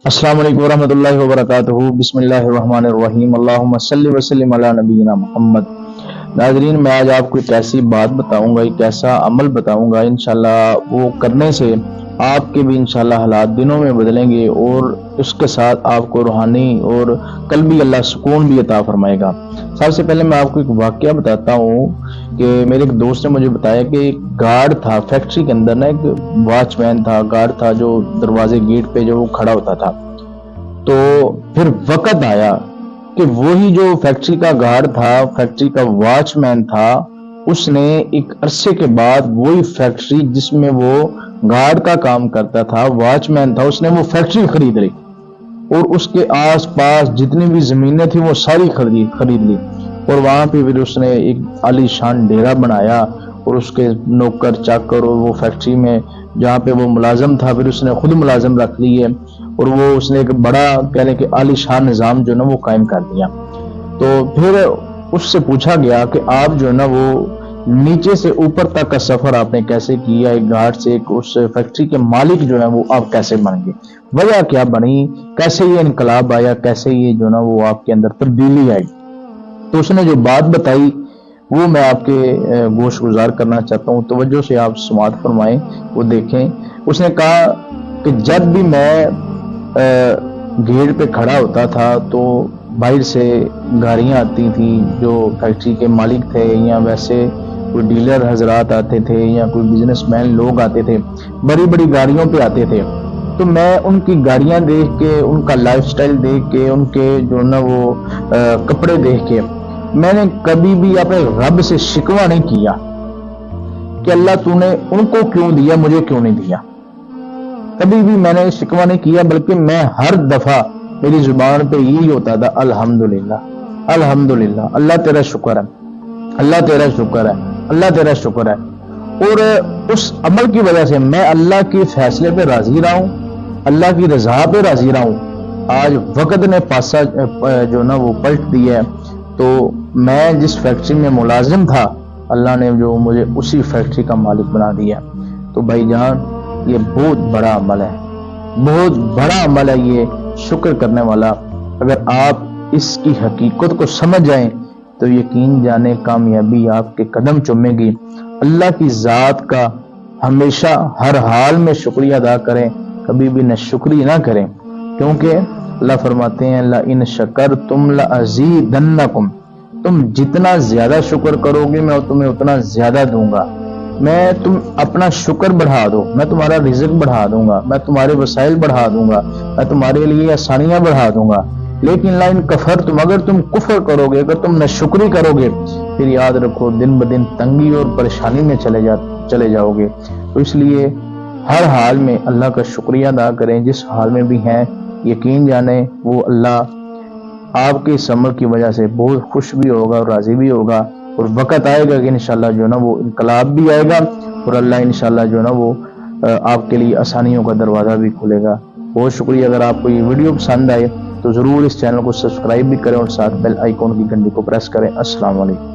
अस्सलाम वालेकुम वरहमतुल्लाहि वबरकातुहू बिस्मिल्लाहिर्रहमानिर्रहीम अल्लाहुम्मा सल्लि व सल्लिम अला नबीना मोहम्मद। नाज़रीन, मैं आज आपको एक ऐसी बात बताऊंगा, एक ऐसा अमल बताऊंगा, इंशाल्लाह वो करने से आपके भी इंशाल्लाह हालात दिनों में बदलेंगे और उसके साथ आपको रूहानी और कल्बी अल्लाह सुकून भी अता फरमाएगा। सबसे पहले मैं आपको एक वाकया बताता हूँ कि मेरे एक दोस्त ने मुझे बताया कि एक गार्ड था फैक्ट्री के अंदर ना, एक वॉचमैन था, गार्ड था जो दरवाजे गेट पे जो वो खड़ा होता था। तो फिर वक़्त आया कि वही जो फैक्ट्री का गार्ड था, फैक्ट्री का वॉचमैन था, उसने एक अरसे के बाद वही फैक्ट्री जिसमें वो गार्ड का काम करता था, वॉचमैन था, उसने वो फैक्ट्री खरीद ली और उसके आस-पास जितनी भी ज़मीनें थी वो सारी खरीद ली और वहाँ पे फिर उसने एक आलीशान डेरा बनाया और उसके नौकर चाकर और वो फैक्ट्री में जहाँ पे वो मुलाजम था फिर उसने खुद मुलाजम रख लिए और वो उसने एक बड़ा कह लें कि आलीशान निज़ाम जो है ना वो कायम कर दिया। तो फिर उससे पूछा गया कि आप जो है ना वो नीचे से ऊपर तक का सफर आपने कैसे किया, एक गार्ड से एक उस फैक्ट्री के मालिक जो है वो आप कैसे बन गए, वजह क्या बनी, कैसे ये इनकलाब आया, कैसे ये जो ना वो आपके अंदर तब्दीली आई। तो उसने जो बात बताई वो मैं आपके गोश गुजार करना चाहता हूँ, तवज्जो से आप समात फरमाएं, वो देखें। उसने कहा कि जब भी मैं गेट पे खड़ा होता था तो बाहर से गाड़ियाँ आती थी, जो फैक्ट्री के मालिक थे या वैसे कोई डीलर हजरात आते थे या कोई बिजनेसमैन लोग आते थे, बड़ी बड़ी गाड़ियों पे आते थे। तो मैं उनकी गाड़ियां देख के, उनका लाइफस्टाइल देख के, उनके जो ना वो कपड़े देख के मैंने कभी भी अपने रब से शिकवा नहीं किया कि अल्लाह तूने उनको क्यों दिया, मुझे क्यों नहीं दिया। कभी भी मैंने शिकवा नहीं किया, बल्कि मैं हर दफा मेरी जुबान पे यही होता था, अल्हम्दुलिल्लाह अल्हम्दुलिल्लाह, अल्लाह तेरा शुक्र है, अल्लाह तेरा शुक्र है, अल्लाह तेरा शुक्र है। और उस अमल की वजह से मैं अल्लाह के फैसले पे राजी रहा हूँ, अल्लाह की रजा पे राजी रहा हूँ। आज वक़्त ने पासा जो ना वो पलट दिया है। तो मैं जिस फैक्ट्री में मुलाजिम था, अल्लाह ने जो मुझे उसी फैक्ट्री का मालिक बना दिया। तो भाईजान, ये बहुत बड़ा अमल है, बहुत बड़ा अमल है ये, शुक्र करने वाला। अगर आप इसकी हकीकत को समझ जाएं तो यकीन जाने कामयाबी आपके कदम चूमेगी। अल्लाह की ज़ात का हमेशा हर हाल में शुक्रिया अदा करें, कभी भी नाशुक्री ना करें, क्योंकि अल्लाह फरमाते हैं ला इन शकर तुम ला अज़ीदन्नकुम, तुम जितना ज्यादा शुक्र करोगे मैं तुम्हें उतना ज्यादा दूंगा। मैं तुम अपना शुक्र बढ़ा दो, मैं तुम्हारा रिज़्क बढ़ा दूंगा, मैं तुम्हारे वसाइल बढ़ा दूंगा, मैं तुम्हारे लिए आसानियां बढ़ा दूंगा। लेकिन लाइन कफर तुम, अगर तुम कुफर करोगे, अगर तुम नाशुक्री करोगे, फिर याद रखो दिन ब दिन तंगी और परेशानी में चले जाओगे। तो इसलिए हर हाल में अल्लाह का शुक्रिया अदा करें, जिस हाल में भी हैं। यकीन जाने वो अल्लाह आपके इस अमल की वजह से बहुत खुश भी होगा और राजी भी होगा। और वक़्त आएगा कि इंशाल्लाह जो ना वो इनकलाब भी आएगा और अल्लाह इंशाल्लाह जो ना वो आपके लिए आसानियों का दरवाज़ा भी खोलेगा। बहुत शुक्रिया। अगर आपको ये वीडियो पसंद आए तो ज़रूर इस चैनल को सब्सक्राइब भी करें और साथ बेल आइकॉन की घंटी को प्रेस करें। अस्सलाम वालेकुम।